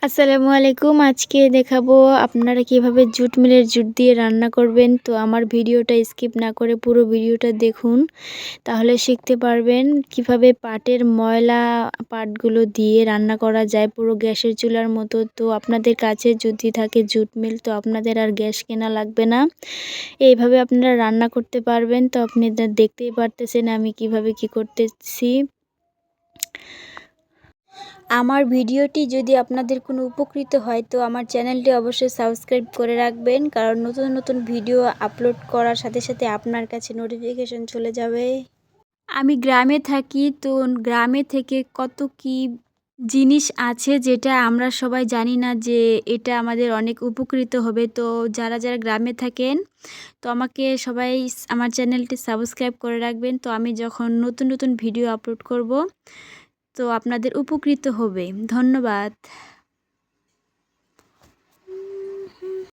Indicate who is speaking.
Speaker 1: আসসালামু আলাইকুম। আজকে দেখাবো আপনারা কিভাবে জুট মিলের জুট দিয়ে রান্না করবেন। তো আমার ভিডিওটা স্কিপ না করে পুরো ভিডিওটা দেখুন। তাহলে শিখতে পারবেন কিভাবে পাটের ময়লা পাটগুলো দিয়ে রান্না করা যায় পুরো গ্যাসের চুলার মতো। তো আপনাদের কাছে যদি থাকে জুট মিল তো আপনাদের আর গ্যাস কেনা লাগবে না। এইভাবে আপনারা রান্না করতে পারবেন। তো আপনারা দেখতেই পারতেছেন আমি কিভাবে কি করতেছি। আমার ভিডিওটি যদি আপনাদের কোনো উপকৃত হয় তো আমার চ্যানেলটি অবশ্যই সাবস্ক্রাইব করে রাখবেন, কারণ নতুন নতুন ভিডিও আপলোড করার সাথে সাথে আপনার কাছে নোটিফিকেশন চলে যাবে। আমি গ্রামে থাকি, তো গ্রামে থেকে কত কি জিনিস আছে যেটা আমরা সবাই জানি না যে এটা আমাদের অনেক উপকৃত হবে। তো যারা যারা গ্রামে থাকেন তো আমাকে সবাই আমার চ্যানেলটি সাবস্ক্রাইব করে রাখবেন। তো আমি যখন নতুন নতুন ভিডিও আপলোড করব তো আপনাদের উপকৃত হবে। ধন্যবাদ।